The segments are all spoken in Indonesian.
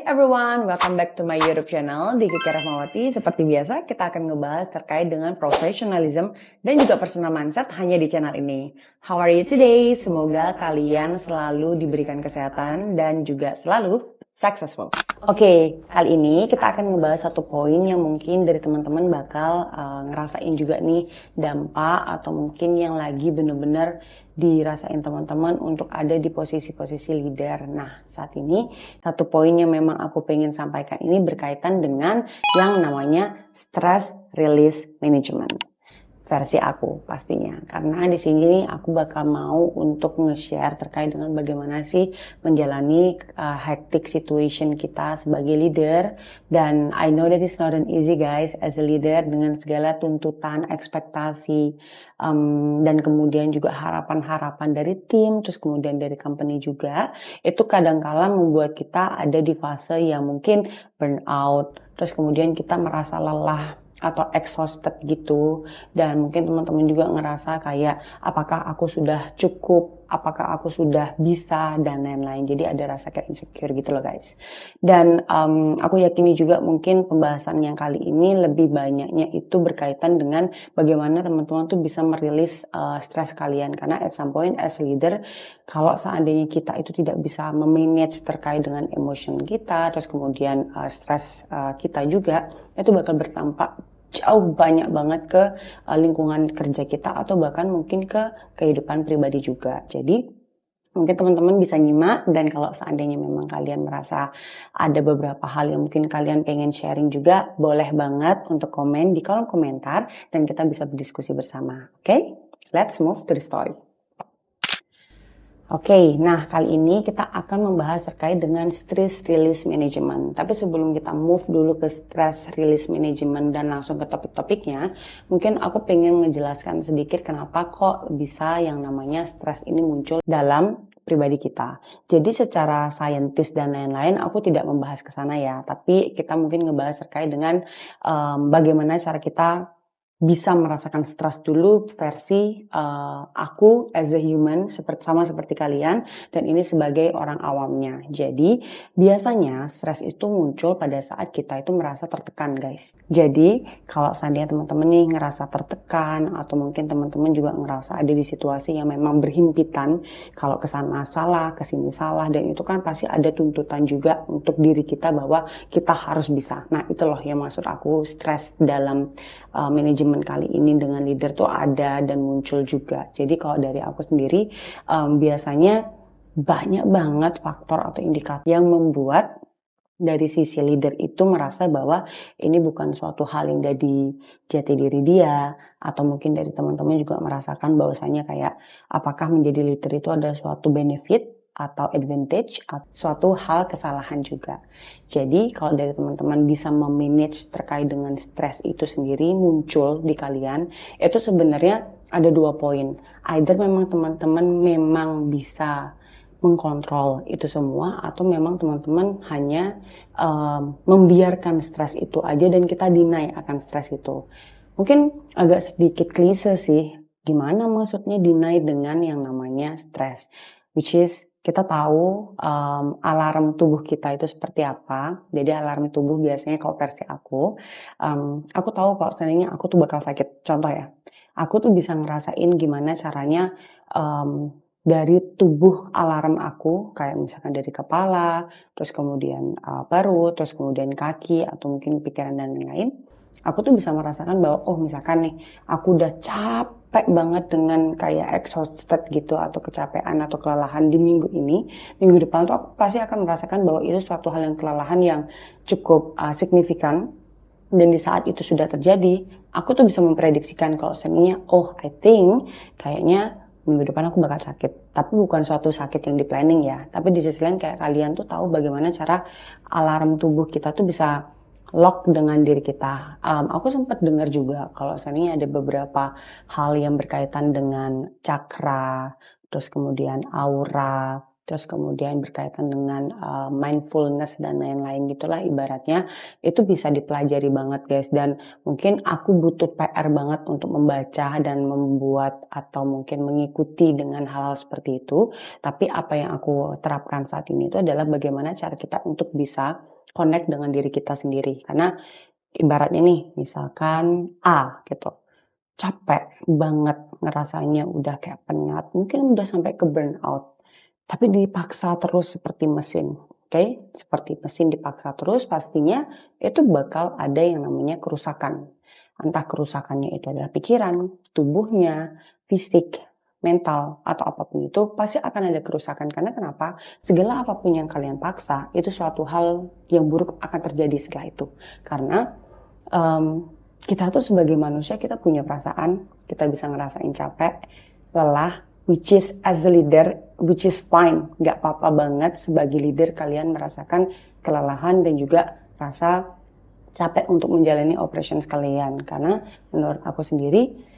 everyone, welcome back to my YouTube channel di Kiki Rahmawati. Seperti biasa, kita akan ngebahas terkait dengan professionalism dan juga personal mindset hanya di channel ini. How are you today? Semoga kalian selalu diberikan kesehatan dan juga selalu successful. Oke, kali ini kita akan ngebahas satu poin yang mungkin dari teman-teman bakal ngerasain juga nih dampak atau mungkin yang lagi bener-bener dirasain teman-teman untuk ada di posisi-posisi leader. Nah, saat ini satu poin yang memang aku pengen sampaikan ini berkaitan dengan yang namanya stress release management. Versi aku pastinya, karena di sini aku bakal mau untuk nge-share terkait dengan bagaimana sih menjalani hectic situation kita sebagai leader. Dan I know that it's not an easy guys as a leader, dengan segala tuntutan, ekspektasi, dan kemudian juga harapan-harapan dari tim, terus kemudian dari company juga, itu kadang-kala membuat kita ada di fase yang mungkin burnout, terus kemudian kita merasa lelah atau exhausted gitu, dan mungkin teman-teman juga ngerasa kayak apakah aku sudah cukup, apakah aku sudah bisa, dan lain-lain. Jadi ada rasa kayak insecure gitu loh guys. Dan aku yakini juga mungkin pembahasan yang kali ini lebih banyaknya itu berkaitan dengan bagaimana teman-teman tuh bisa merilis stres kalian, karena at some point as leader, kalau seandainya kita itu tidak bisa memanage terkait dengan emotion kita, terus kemudian stres kita juga, itu bakal berdampak jauh banyak banget ke lingkungan kerja kita atau bahkan mungkin ke kehidupan pribadi juga. Jadi mungkin teman-teman bisa nyimak, dan kalau seandainya memang kalian merasa ada beberapa hal yang mungkin kalian pengen sharing juga, boleh banget untuk komen di kolom komentar dan kita bisa berdiskusi bersama. Oke? Let's move to the story. Oke, nah kali ini kita akan membahas terkait dengan stress release management. Tapi sebelum kita move dulu ke stress release management dan langsung ke topik-topiknya, mungkin aku pengen menjelaskan sedikit kenapa kok bisa yang namanya stres ini muncul dalam pribadi kita. Jadi secara saintis dan lain-lain aku tidak membahas ke sana ya, tapi kita mungkin ngebahas terkait dengan bagaimana cara kita bisa merasakan stres dulu versi aku as a human, sama seperti kalian, dan ini sebagai orang awamnya. Jadi biasanya stres itu muncul pada saat kita itu merasa tertekan guys. Jadi kalau seandainya teman-teman nih ngerasa tertekan, atau mungkin teman-teman juga ngerasa ada di situasi yang memang berhimpitan, kalau kesana salah, kesini salah, dan itu kan pasti ada tuntutan juga untuk diri kita bahwa kita harus bisa. Nah itu loh yang maksud aku stres dalam manajemen kali ini dengan leader tuh ada dan muncul juga. Jadi kalau dari aku sendiri biasanya banyak banget faktor atau indikator yang membuat dari sisi leader itu merasa bahwa ini bukan suatu hal yang jadi jati diri dia, atau mungkin dari teman-teman juga merasakan bahwasanya kayak apakah menjadi leader itu ada suatu benefit atau advantage, atau suatu hal kesalahan juga. Jadi kalau dari teman-teman bisa memanage terkait dengan stres itu sendiri muncul di kalian, itu sebenarnya ada dua poin. Either memang teman-teman memang bisa mengkontrol itu semua, atau memang teman-teman hanya membiarkan stres itu aja dan kita deny akan stres itu. Mungkin agak sedikit klise sih, gimana maksudnya deny dengan yang namanya stres, which is kita tahu alarm tubuh kita itu seperti apa. Jadi alarm tubuh biasanya kalau versi aku tahu kalau seandainya aku tuh bakal sakit. Contoh ya, aku tuh bisa ngerasain gimana caranya dari tubuh alarm aku, kayak misalkan dari kepala, terus kemudian perut, terus kemudian kaki, atau mungkin pikiran dan lain-lain. Aku tuh bisa merasakan bahwa oh misalkan nih aku udah capek banget dengan kayak exhausted gitu, atau kecapean atau kelelahan di minggu ini, minggu depan tuh aku pasti akan merasakan bahwa itu suatu hal yang kelelahan yang cukup signifikan. Dan di saat itu sudah terjadi, aku tuh bisa memprediksikan kalau seandainya oh I think kayaknya minggu depan aku bakal sakit. Tapi bukan suatu sakit yang di planning ya, tapi di sisi lain kayak kalian tuh tahu bagaimana cara alarm tubuh kita tuh bisa lock dengan diri kita. Aku sempat dengar juga kalau seandainya ada beberapa hal yang berkaitan dengan cakra, terus kemudian aura, terus kemudian berkaitan dengan mindfulness dan lain-lain gitulah ibaratnya, itu bisa dipelajari banget guys. Dan mungkin aku butuh PR banget untuk membaca dan membuat atau mungkin mengikuti dengan hal-hal seperti itu. Tapi apa yang aku terapkan saat ini itu adalah bagaimana cara kita untuk bisa connect dengan diri kita sendiri. Karena ibaratnya nih, misalkan A gitu, capek banget ngerasanya udah kayak penat, mungkin udah sampai ke burnout, tapi dipaksa terus seperti mesin, oke? Seperti mesin dipaksa terus, pastinya itu bakal ada yang namanya kerusakan. Entah kerusakannya itu adalah pikiran, tubuhnya, fisik, mental, atau apapun itu pasti akan ada kerusakan. Karena kenapa? Segala apapun yang kalian paksa, itu suatu hal yang buruk akan terjadi setelah itu. Karena kita tuh sebagai manusia kita punya perasaan, kita bisa ngerasain capek, lelah, which is as a leader, which is fine, nggak apa-apa banget sebagai leader kalian merasakan kelelahan dan juga rasa capek untuk menjalani operations kalian. Karena menurut aku sendiri,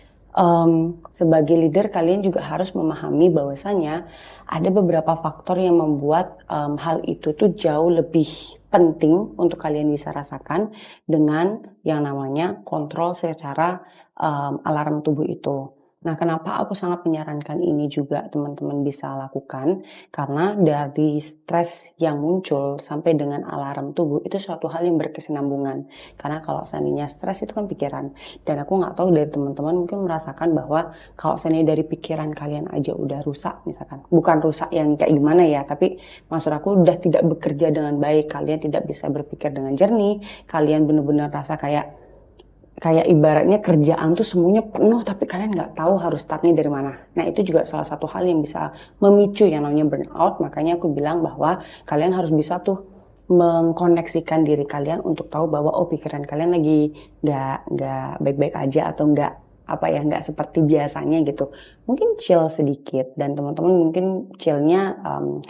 sebagai leader kalian juga harus memahami bahwasanya ada beberapa faktor yang membuat hal itu tuh jauh lebih penting untuk kalian bisa rasakan dengan yang namanya kontrol secara alarm tubuh itu. Nah, kenapa aku sangat menyarankan ini juga teman-teman bisa lakukan? Karena dari stres yang muncul sampai dengan alarm tubuh itu suatu hal yang berkesinambungan. Karena kalau seandainya stres itu kan pikiran. Dan aku nggak tahu dari teman-teman mungkin merasakan bahwa kalau seandainya dari pikiran kalian aja udah rusak misalkan. Bukan rusak yang kayak gimana ya, tapi maksud aku udah tidak bekerja dengan baik. Kalian tidak bisa berpikir dengan jernih. Kalian benar-benar rasa kayak ibaratnya kerjaan tuh semuanya penuh tapi kalian nggak tahu harus startnya dari mana. Nah itu juga salah satu hal yang bisa memicu yang namanya burnout. Makanya aku bilang bahwa kalian harus bisa tuh mengkoneksikan diri kalian untuk tahu bahwa pikiran kalian lagi nggak baik-baik aja atau nggak seperti biasanya gitu. Mungkin chill sedikit dan teman-teman mungkin chillnya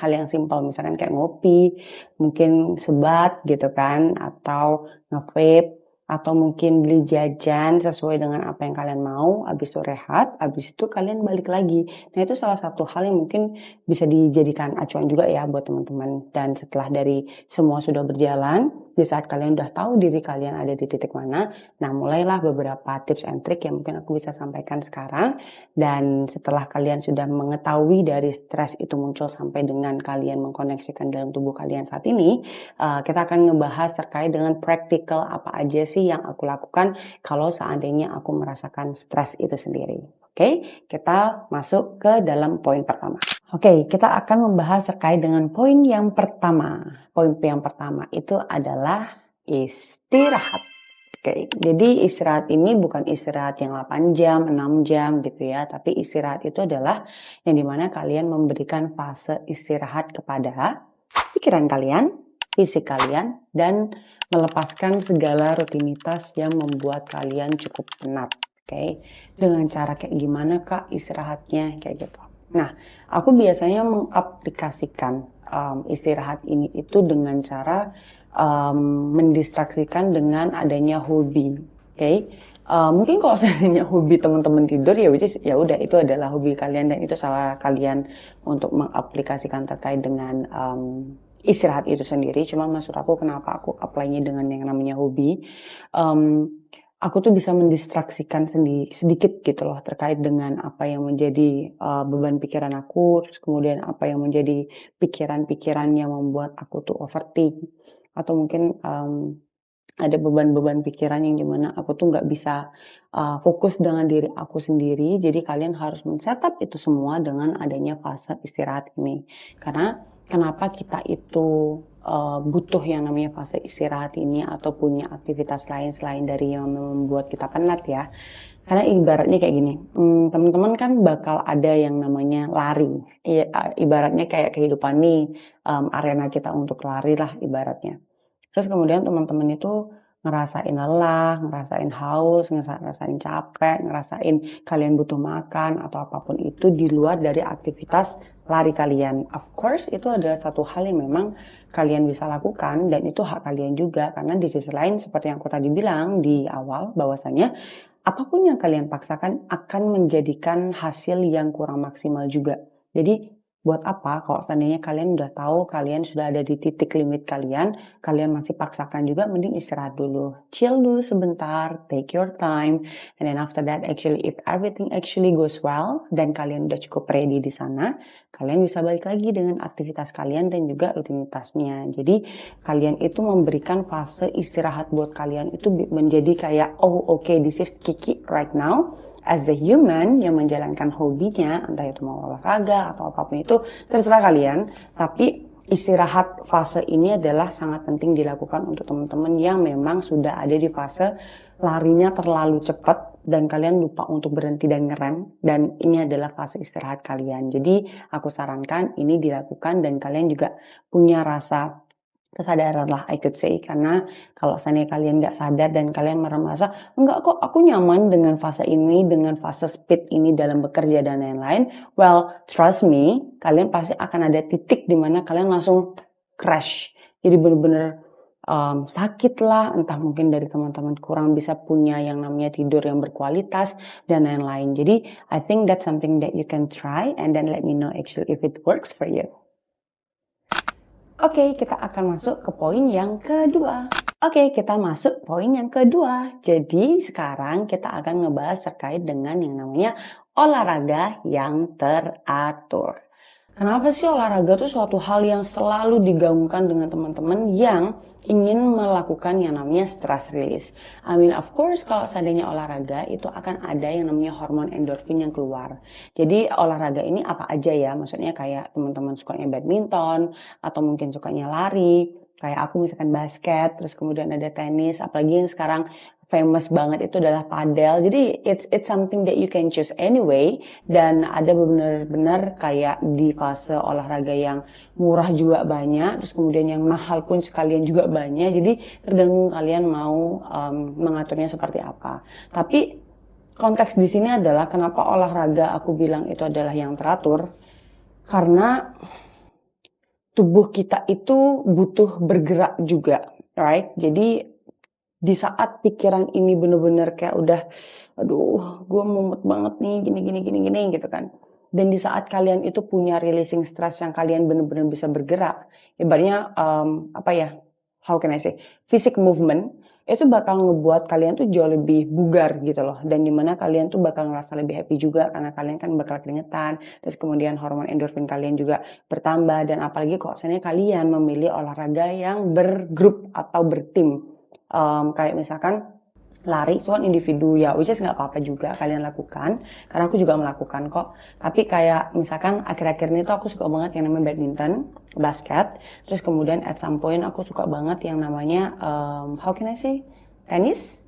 hal yang simpel misalkan kayak ngopi, mungkin sebat gitu kan atau nge-vape atau mungkin beli jajan sesuai dengan apa yang kalian mau, habis itu rehat, habis itu kalian balik lagi. Nah itu salah satu hal yang mungkin bisa dijadikan acuan juga ya buat teman-teman. Dan setelah dari semua sudah berjalan, di saat kalian udah tahu diri kalian ada di titik mana, nah mulailah beberapa tips and trick yang mungkin aku bisa sampaikan sekarang. Dan setelah kalian sudah mengetahui dari stres itu muncul sampai dengan kalian mengkoneksikan dalam tubuh kalian saat ini, kita akan ngebahas terkait dengan practical apa aja sih yang aku lakukan kalau seandainya aku merasakan stres itu sendiri. Oke, kita masuk ke dalam poin pertama. Oke, kita akan membahas terkait dengan poin yang pertama. Poin yang pertama itu adalah istirahat. Oke, jadi istirahat ini bukan istirahat yang 8 jam, 6 jam gitu ya, tapi istirahat itu adalah yang dimana kalian memberikan fase istirahat kepada pikiran kalian, fisik kalian, dan melepaskan segala rutinitas yang membuat kalian cukup penat. Oke, dengan cara kayak gimana Kak istirahatnya kayak gitu. Nah, aku biasanya mengaplikasikan istirahat ini itu dengan cara mendistraksikan dengan adanya hobi. Oke, mungkin kalau seandainya hobi teman-teman tidur ya which is ya udah itu adalah hobi kalian dan itu salah kalian untuk mengaplikasikan terkait dengan istirahat itu sendiri. Cuma maksud aku kenapa aku apply-nya dengan yang namanya hobi, aku tuh bisa mendistraksikan sedikit gitu loh terkait dengan apa yang menjadi beban pikiran aku, terus kemudian apa yang menjadi pikiran-pikiran yang membuat aku tuh overthink atau mungkin ada beban-beban pikiran yang dimana aku tuh nggak bisa fokus dengan diri aku sendiri. Jadi kalian harus men-setup itu semua dengan adanya fase istirahat ini. Karena kenapa kita itu butuh yang namanya fase istirahat ini atau punya aktivitas lain selain dari yang membuat kita penat ya. Karena ibaratnya kayak gini, teman-teman kan bakal ada yang namanya lari. Ibaratnya kayak kehidupan nih, arena kita untuk lari lah ibaratnya. Terus kemudian teman-teman itu ngerasain lelah, ngerasain haus, ngerasain capek, ngerasain kalian butuh makan atau apapun itu di luar dari aktivitas lari kalian. Of course itu adalah satu hal yang memang kalian bisa lakukan dan itu hak kalian juga. Karena di sisi lain seperti yang aku tadi bilang di awal bahwasanya apapun yang kalian paksakan akan menjadikan hasil yang kurang maksimal juga. Jadi Buat apa kalau seandainya kalian udah tahu kalian sudah ada di titik limit kalian, kalian masih paksakan juga, mending istirahat dulu. Chill dulu sebentar, take your time, and then after that actually if everything actually goes well dan kalian udah cukup ready di sana, kalian bisa balik lagi dengan aktivitas kalian dan juga rutinitasnya. Jadi kalian itu memberikan fase istirahat buat kalian itu menjadi kayak oh okay, this is Kiki right now. As a human yang menjalankan hobinya, entah itu mau olahraga atau apapun itu, terserah kalian. Tapi istirahat fase ini adalah sangat penting dilakukan untuk teman-teman yang memang sudah ada di fase larinya terlalu cepat dan kalian lupa untuk berhenti dan ngerem. Dan ini adalah fase istirahat kalian. Jadi aku sarankan ini dilakukan dan kalian juga punya rasa kesadaran lah I could say, karena kalau seandainya kalian nggak sadar dan kalian merasa enggak kok aku nyaman dengan fase ini, dengan fase speed ini dalam bekerja dan lain-lain, well trust me, kalian pasti akan ada titik di mana kalian langsung crash, jadi bener-bener sakit lah, entah mungkin dari teman-teman kurang bisa punya yang namanya tidur yang berkualitas dan lain-lain. Jadi I think that's something that you can try and then let me know actually if it works for you. Oke, kita akan masuk ke poin yang kedua. Oke, kita masuk poin yang kedua. Jadi sekarang kita akan ngebahas terkait dengan yang namanya olahraga yang teratur. Kenapa sih olahraga itu suatu hal yang selalu digaungkan dengan teman-teman yang ingin melakukan yang namanya stress release. I mean of course kalau seandainya olahraga itu akan ada yang namanya hormon endorfin yang keluar. Jadi olahraga ini apa aja ya, maksudnya kayak teman-teman sukanya badminton atau mungkin sukanya lari, kayak aku misalkan basket, terus kemudian ada tenis, apalagi yang sekarang famous banget itu adalah padel. Jadi it's something that you can choose anyway, dan ada benar-benar kayak di fase olahraga yang murah juga banyak, terus kemudian yang mahal pun sekalian juga banyak. Jadi tergantung kalian mau mengaturnya seperti apa. Tapi konteks di sini adalah kenapa olahraga aku bilang itu adalah yang teratur, karena tubuh kita itu butuh bergerak juga, right? Jadi di saat pikiran ini bener-bener kayak udah, aduh gue mumet banget nih, gini gitu kan. Dan di saat kalian itu punya releasing stress yang kalian bener-bener bisa bergerak, ibaratnya how can I say, physical movement, itu bakal ngebuat kalian tuh jauh lebih bugar gitu loh. Dan dimana kalian tuh bakal ngerasa lebih happy juga, karena kalian kan bakal keringetan, terus kemudian hormon endorfin kalian juga bertambah. Dan apalagi kalau misalnya kalian memilih olahraga yang bergrup atau bertim. Kayak misalkan lari itu kan individu ya, which is nggak apa-apa juga kalian lakukan, karena aku juga melakukan kok. Tapi kayak misalkan akhir-akhir ini tuh aku suka banget yang namanya badminton, basket, terus kemudian at some point aku suka banget yang namanya how can I say, tenis.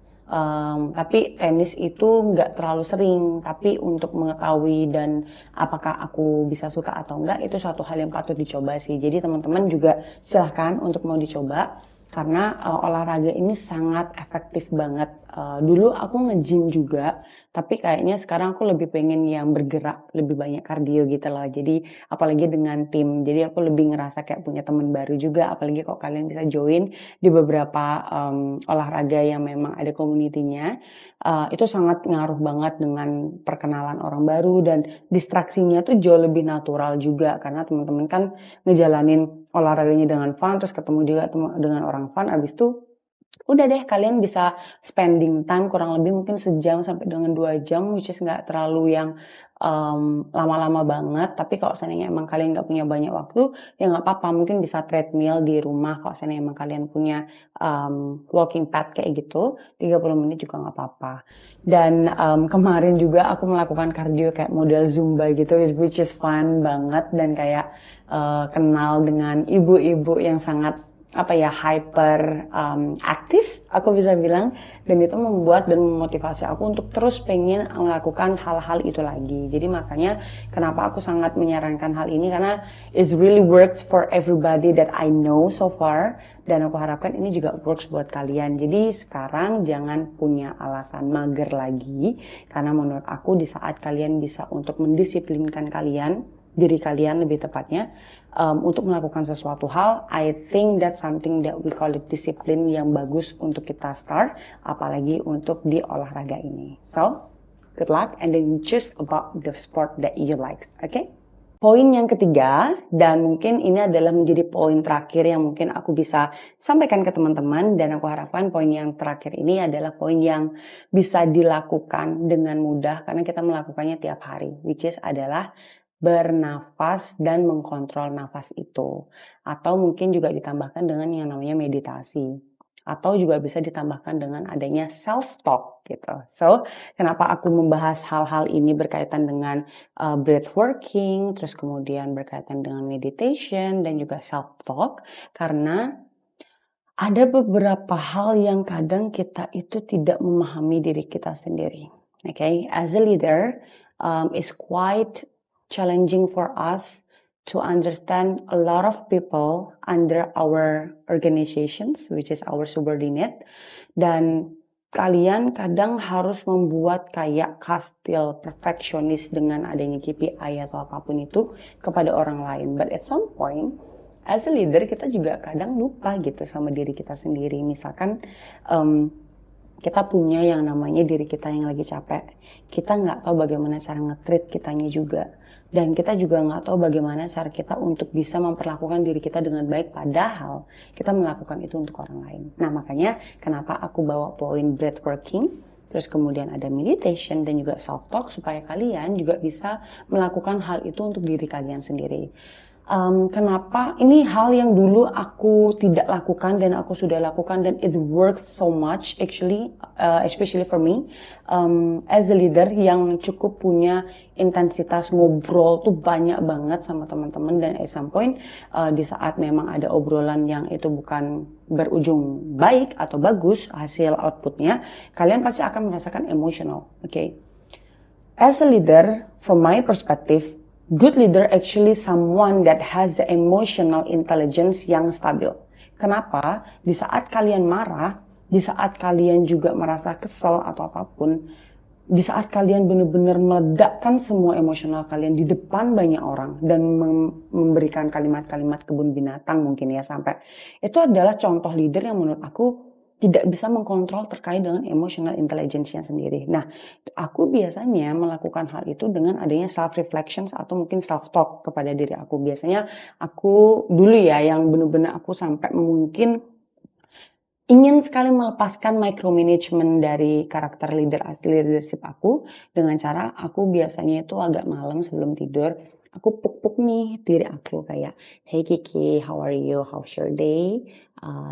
Tapi tenis itu nggak terlalu sering, tapi untuk mengetahui dan apakah aku bisa suka atau enggak itu suatu hal yang patut dicoba sih. Jadi teman-teman juga silahkan untuk mau dicoba, karena olahraga ini sangat efektif banget. Dulu aku nge-gym juga, tapi kayaknya sekarang aku lebih pengen yang bergerak, lebih banyak kardio gitu loh. Jadi apalagi dengan tim, jadi aku lebih ngerasa kayak punya teman baru juga. Apalagi kalau kalian bisa join di beberapa olahraga yang memang ada community-nya, itu sangat ngaruh banget dengan perkenalan orang baru, dan distraksinya tuh jauh lebih natural juga, karena teman-teman kan ngejalanin olahraganya dengan fun, terus ketemu juga dengan orang fun, abis itu udah deh kalian bisa spending time kurang lebih mungkin sejam sampai dengan 2 jam, which is nggak terlalu yang lama-lama banget. Tapi kalau seandainya emang kalian nggak punya banyak waktu, ya nggak apa-apa, mungkin bisa treadmill di rumah. Kalau seandainya emang kalian punya walking path kayak gitu, 30 menit juga nggak apa-apa. Dan kemarin juga aku melakukan cardio kayak model Zumba gitu, which is fun banget, dan kayak kenal dengan ibu-ibu yang sangat hyper aktif, aku bisa bilang, dan itu membuat dan memotivasi aku untuk terus pengen melakukan hal-hal itu lagi. Jadi makanya kenapa aku sangat menyarankan hal ini, karena it really works for everybody that I know so far, dan aku harapkan ini juga works buat kalian. Jadi sekarang jangan punya alasan mager lagi, karena menurut aku di saat kalian bisa untuk mendisiplinkan diri kalian lebih tepatnya, untuk melakukan sesuatu hal, I think that's something that we call it disiplin yang bagus untuk kita start, apalagi untuk di olahraga ini. So, good luck and then choose about the sport that you like, okay? Poin yang ketiga, dan mungkin ini adalah menjadi poin terakhir yang mungkin aku bisa sampaikan ke teman-teman, dan aku harapkan poin yang terakhir ini adalah poin yang bisa dilakukan dengan mudah karena kita melakukannya tiap hari, which is adalah bernafas dan mengkontrol nafas itu. Atau mungkin juga ditambahkan dengan yang namanya meditasi. Atau juga bisa ditambahkan dengan adanya self-talk gitu. So, kenapa aku membahas hal-hal ini berkaitan dengan breath working, terus kemudian berkaitan dengan meditation dan juga self-talk, karena ada beberapa hal yang kadang kita itu tidak memahami diri kita sendiri. Okay, as a leader, it's quite challenging for us to understand a lot of people under our organizations, which is our subordinate, dan kalian kadang harus membuat kayak kastil perfeksionis dengan adanya KPI atau apapun itu kepada orang lain. But at some point, as a leader kita juga kadang lupa gitu sama diri kita sendiri. Misalkan kita punya yang namanya diri kita yang lagi capek. Kita nggak tahu bagaimana cara nge-treat kitanya juga. Dan kita juga nggak tahu bagaimana cara kita untuk bisa memperlakukan diri kita dengan baik, padahal kita melakukan itu untuk orang lain. Nah, makanya kenapa aku bawa poin breathworking, terus kemudian ada meditation dan juga self-talk, supaya kalian juga bisa melakukan hal itu untuk diri kalian sendiri. Kenapa ini hal yang dulu aku tidak lakukan dan aku sudah lakukan, dan it works so much actually, especially for me as a leader yang cukup punya intensitas ngobrol tuh banyak banget sama teman-teman, dan at some point di saat memang ada obrolan yang itu bukan berujung baik atau bagus hasil outputnya, kalian pasti akan merasakan emotional. Okay, as a leader, from my perspective, good leader actually someone that has the emotional intelligence yang stabil. Kenapa? Di saat kalian marah, di saat kalian juga merasa kesel atau apapun, di saat kalian benar-benar meledakkan semua emosional kalian di depan banyak orang dan memberikan kalimat-kalimat kebun binatang mungkin ya sampai, itu adalah contoh leader yang menurut aku tidak bisa mengkontrol terkait dengan emotional intelligence-nya sendiri. Nah, aku biasanya melakukan hal itu dengan adanya self-reflections atau mungkin self-talk kepada diri aku. Biasanya aku dulu ya yang benar-benar aku sampai mungkin ingin sekali melepaskan micromanagement dari karakter leadership aku dengan cara aku biasanya itu agak malam sebelum tidur. Aku puk-puk nih diri aku kayak, hey Kiki, how are you, how's your day,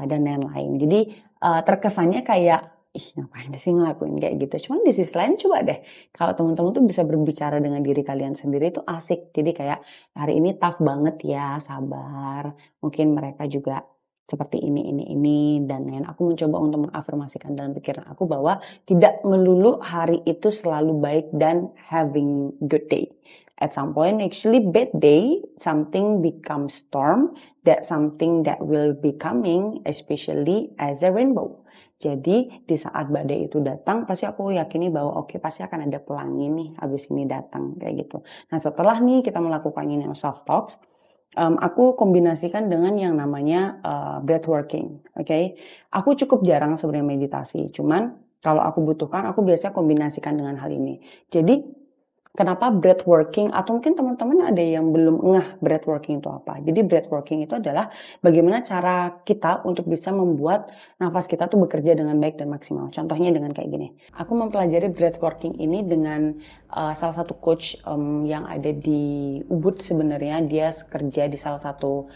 dan lain-lain. Jadi terkesannya kayak, ih ngapain sih ngelakuin kayak gitu. Cuman di sisi lain coba deh, kalau teman-teman tuh bisa berbicara dengan diri kalian sendiri itu asik. Jadi kayak, hari ini tough banget ya, sabar. Mungkin mereka juga seperti ini, dan lain. Aku mencoba untuk mengafirmasikan dalam pikiran aku bahwa tidak melulu hari itu selalu baik dan having good day. At some point, actually bad day, something becomes storm, that something that will be coming, especially as a rainbow. Jadi di saat badai itu datang, pasti aku yakini bahwa oke, pasti akan ada pelangi nih habis ini datang kayak gitu. Nah setelah nih kita melakukan ini self talks, aku kombinasikan dengan yang namanya breathworking. Okay? Aku cukup jarang sebenarnya meditasi, cuman kalau aku butuhkan, aku biasanya kombinasikan dengan hal ini. Jadi kenapa breathworking, atau mungkin teman-teman ada yang belum ngeh breathworking itu apa. Jadi breathworking itu adalah bagaimana cara kita untuk bisa membuat nafas kita tuh bekerja dengan baik dan maksimal. Contohnya dengan kayak gini. Aku mempelajari breathworking ini dengan salah satu coach yang ada di Ubud sebenarnya. Dia kerja di salah satu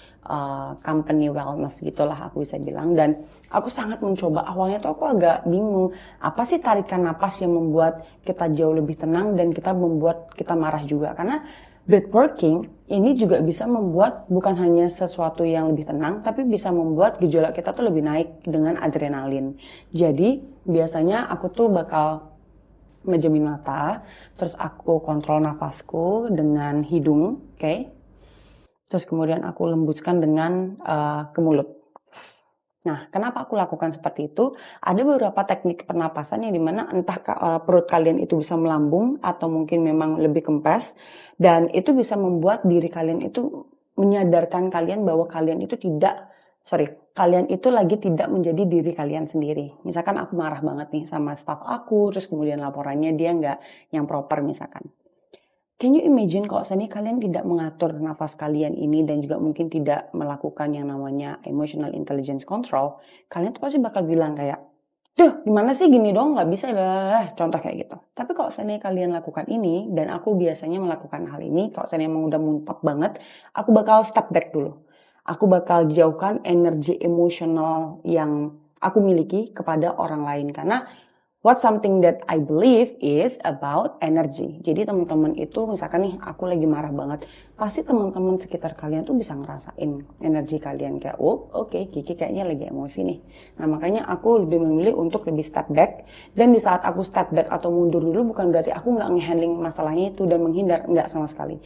company wellness gitulah aku bisa bilang. Dan aku sangat mencoba, awalnya tuh aku agak bingung. Apa sih tarikan napas yang membuat kita jauh lebih tenang dan kita membuat kita marah juga. Karena breathworking ini juga bisa membuat bukan hanya sesuatu yang lebih tenang, tapi bisa membuat gejolak kita tuh lebih naik dengan adrenalin. Jadi biasanya aku tuh bakal ngejamin mata, terus aku kontrol nafasku dengan hidung, oke? Terus kemudian aku lembutkan dengan ke mulut. Nah, kenapa aku lakukan seperti itu? Ada beberapa teknik pernapasan yang dimana entah perut kalian itu bisa melambung atau mungkin memang lebih kempes, dan itu bisa membuat diri kalian itu menyadarkan kalian bahwa kalian itu kalian itu lagi tidak menjadi diri kalian sendiri. Misalkan aku marah banget nih sama staff aku, terus kemudian laporannya dia nggak yang proper misalkan. Can you imagine kalau seandainya kalian tidak mengatur nafas kalian ini dan juga mungkin tidak melakukan yang namanya emotional intelligence control, kalian tuh pasti bakal bilang kayak, "Duh, gimana sih gini dong, nggak bisa lah," contoh kayak gitu. Tapi kalau seandainya kalian lakukan ini, dan aku biasanya melakukan hal ini, kalau seandainya emang udah muntap banget, aku bakal step back dulu. Aku bakal jauhkan energi emosional yang aku miliki kepada orang lain. Karena what something that I believe is about energy. Jadi teman-teman itu misalkan nih aku lagi marah banget, pasti teman-teman sekitar kalian tuh bisa ngerasain energi kalian kayak, oh oke, Kiki kayaknya lagi emosi nih. Nah makanya aku lebih memilih untuk lebih step back, dan di saat aku step back atau mundur dulu bukan berarti aku nggak nge-handling masalahnya itu dan menghindar, nggak sama sekali.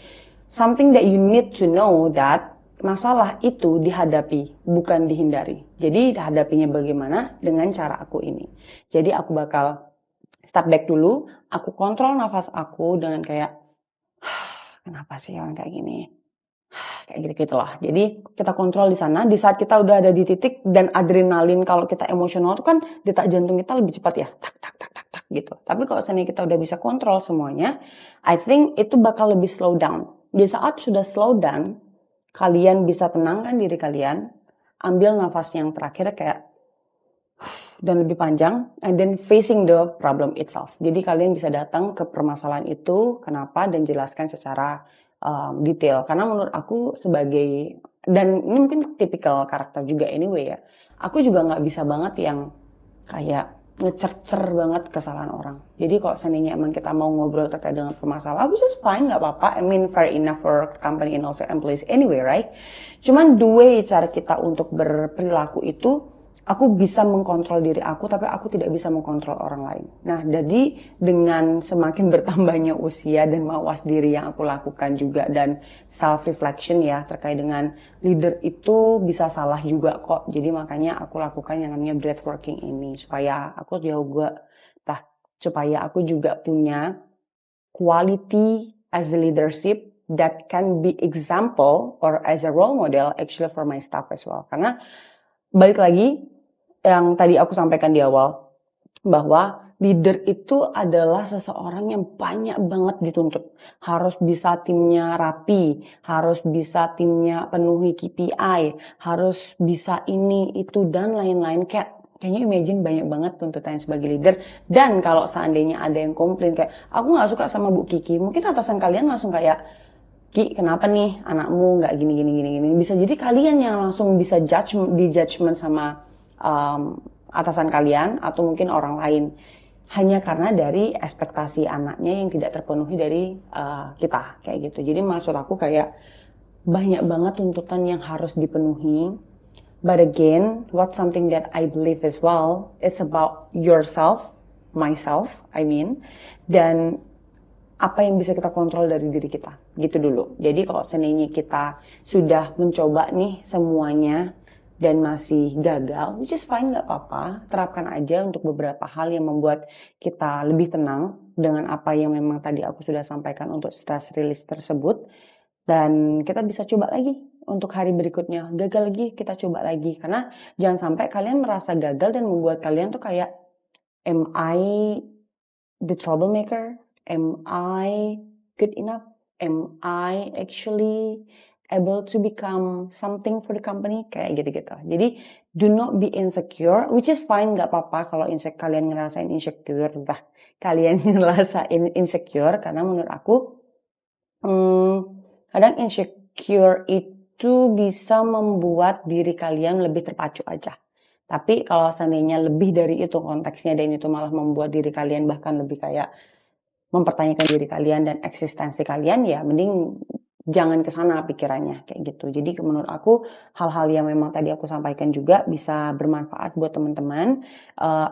Something that you need to know that masalah itu dihadapi, bukan dihindari. Jadi hadapinya bagaimana dengan cara aku ini. Jadi aku bakal step back dulu, aku kontrol nafas aku dengan kayak, kenapa sih orang kayak gini? Kayak gitu-gitu lah. Jadi kita kontrol di sana, di saat kita udah ada di titik dan adrenalin kalau kita emosional itu kan detak jantung kita lebih cepat ya, tak tak tak tak tak gitu. Tapi kalau seandainya kita udah bisa kontrol semuanya, I think itu bakal lebih slow down. Di saat sudah slow down, kalian bisa tenangkan diri kalian, ambil nafas yang terakhir kayak dan lebih panjang, and then facing the problem itself. Jadi kalian bisa datang ke permasalahan itu, kenapa, dan jelaskan secara detail. Karena menurut aku sebagai, dan ini mungkin tipikal karakter juga anyway ya, aku juga nggak bisa banget yang kayak ngecer-cer banget kesalahan orang. Jadi kalau seandainya emang kita mau ngobrol terkait dengan permasalahan, which is fine, nggak apa-apa. I mean fair enough for company and also employees anyway, right? Cuman the way cara kita untuk berperilaku itu, aku bisa mengkontrol diri aku, tapi aku tidak bisa mengkontrol orang lain. Nah, jadi dengan semakin bertambahnya usia dan mawas diri yang aku lakukan juga, dan self-reflection ya, terkait dengan leader itu bisa salah juga kok. Jadi makanya aku lakukan yang namanya breathworking ini, supaya aku supaya aku juga punya quality as a leadership that can be example or as a role model actually for my staff as well. Karena balik lagi, yang tadi aku sampaikan di awal, bahwa leader itu adalah seseorang yang banyak banget dituntut. Harus bisa timnya rapi, harus bisa timnya penuhi KPI, harus bisa ini, itu, dan lain-lain. Kayaknya imagine banyak banget tuntutan sebagai leader. Dan kalau seandainya ada yang komplain kayak, aku gak suka sama Bu Kiki, mungkin atasan kalian langsung kayak, Ki, kenapa nih anakmu nggak gini. Bisa jadi kalian yang langsung bisa di judgment sama atasan kalian atau mungkin orang lain, hanya karena dari ekspektasi anaknya yang tidak terpenuhi dari kita kayak gitu. Jadi maksud aku kayak banyak banget tuntutan yang harus dipenuhi. But again, what something that I believe as well, it's about yourself, myself, I mean, dan apa yang bisa kita kontrol dari diri kita, gitu dulu. Jadi kalau seandainya kita sudah mencoba nih semuanya dan masih gagal, which is fine, gak apa-apa, terapkan aja untuk beberapa hal yang membuat kita lebih tenang dengan apa yang memang tadi aku sudah sampaikan untuk stress release tersebut. Dan kita bisa coba lagi untuk hari berikutnya, gagal lagi, kita coba lagi. Karena jangan sampai kalian merasa gagal dan membuat kalian tuh kayak, am I the troublemaker? Am I good enough? Am I actually able to become something for the company? Kayak gitu-gitu. Jadi do not be insecure, which is fine, gak apa-apa kalau kalian ngerasain insecure. Kalian ngerasain insecure, karena menurut aku kadang insecure itu bisa membuat diri kalian lebih terpacu aja. Tapi kalau seandainya lebih dari itu konteksnya dan itu malah membuat diri kalian bahkan lebih kayak mempertanyakan diri kalian dan eksistensi kalian, ya mending jangan ke sana pikirannya kayak gitu. Jadi menurut aku hal-hal yang memang tadi aku sampaikan juga bisa bermanfaat buat teman-teman.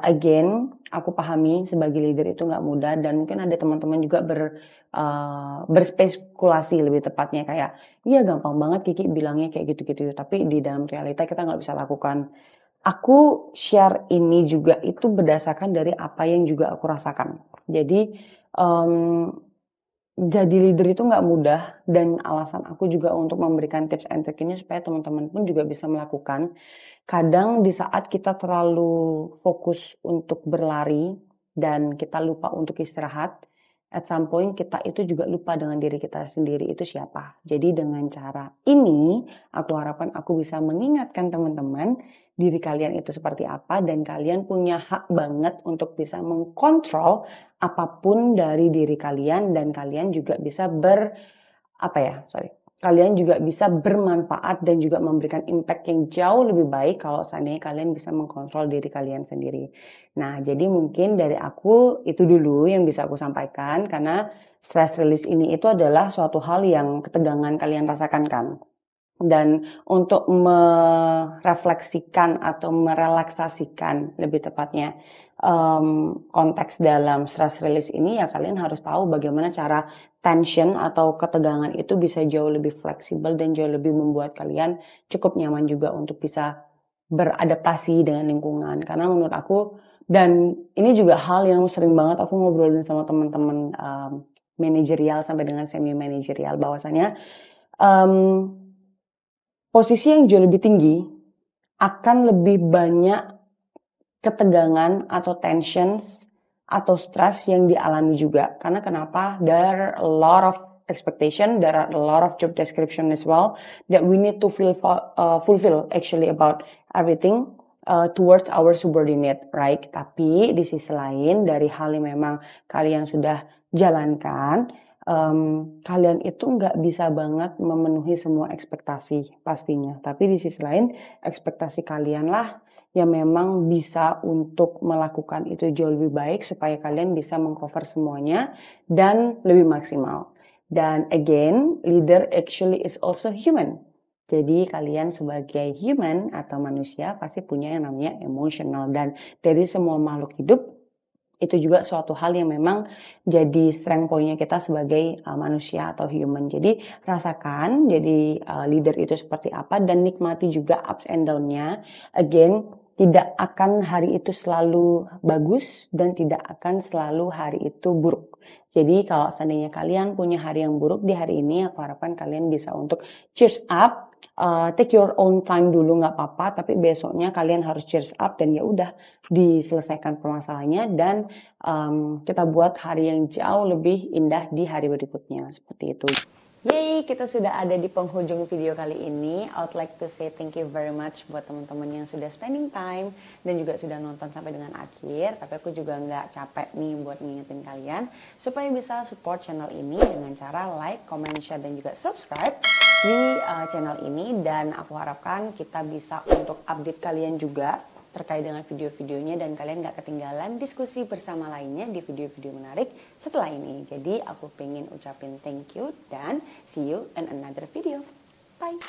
Again, aku pahami sebagai leader itu nggak mudah, dan mungkin ada teman-teman juga berspekulasi lebih tepatnya kayak, iya gampang banget Kiki bilangnya kayak gitu-gitu, tapi di dalam realita kita nggak bisa lakukan. Aku share ini juga itu berdasarkan dari apa yang juga aku rasakan. Jadi jadi leader itu nggak mudah, dan alasan aku juga untuk memberikan tips and trick ini supaya teman-teman pun juga bisa melakukan. Kadang di saat kita terlalu fokus untuk berlari dan kita lupa untuk istirahat, at some point kita itu juga lupa dengan diri kita sendiri itu siapa. Jadi dengan cara ini, aku harapkan aku bisa mengingatkan teman-teman diri kalian itu seperti apa dan kalian punya hak banget untuk bisa mengkontrol apapun dari diri kalian dan kalian juga bisa kalian juga bisa bermanfaat dan juga memberikan impact yang jauh lebih baik kalau seandainya kalian bisa mengkontrol diri kalian sendiri. Nah, jadi mungkin dari aku itu dulu yang bisa aku sampaikan karena stress release ini itu adalah suatu hal yang ketegangan kalian rasakan kan. Dan untuk merefleksikan atau merelaksasikan lebih tepatnya konteks dalam stress release ini ya kalian harus tahu bagaimana cara tension atau ketegangan itu bisa jauh lebih fleksibel dan jauh lebih membuat kalian cukup nyaman juga untuk bisa beradaptasi dengan lingkungan. Karena menurut aku, dan ini juga hal yang sering banget aku ngobrolin sama teman-teman manajerial sampai dengan semi manajerial bahwasanya posisi yang jauh lebih tinggi akan lebih banyak ketegangan atau tensions atau stress yang dialami juga. Karena kenapa? There are a lot of expectation, there are a lot of job description as well that we need to fulfill actually about everything towards our subordinate, right? Tapi di sisi lain dari hal yang memang kalian sudah jalankan, kalian itu nggak bisa banget memenuhi semua ekspektasi pastinya. Tapi di sisi lain ekspektasi kalian lah yang memang bisa untuk melakukan itu jauh lebih baik supaya kalian bisa mengcover semuanya dan lebih maksimal. Dan again, leader actually is also human. Jadi kalian sebagai human atau manusia pasti punya yang namanya emotional dan dari semua makhluk hidup itu juga suatu hal yang memang jadi strength point-nya kita sebagai manusia atau human. Jadi rasakan jadi leader itu seperti apa dan nikmati juga ups and down-nya. Again, tidak akan hari itu selalu bagus dan tidak akan selalu hari itu buruk. Jadi kalau seandainya kalian punya hari yang buruk di hari ini, aku harapkan kalian bisa untuk cheers up. Take your own time dulu nggak apa-apa, tapi besoknya kalian harus cheers up dan ya udah diselesaikan permasalahannya dan kita buat hari yang jauh lebih indah di hari berikutnya seperti itu. Yeay, kita sudah ada di penghujung video kali ini. I would like to say thank you very much buat teman-teman yang sudah spending time dan juga sudah nonton sampai dengan akhir. Tapi aku juga nggak capek nih buat ngingetin kalian supaya bisa support channel ini dengan cara like, comment, share, dan juga subscribe di channel ini. Dan aku harapkan kita bisa untuk update kalian juga terkait dengan video-videonya dan kalian gak ketinggalan diskusi bersama lainnya di video-video menarik setelah ini. Jadi aku pengen ucapin thank you dan see you in another video. Bye!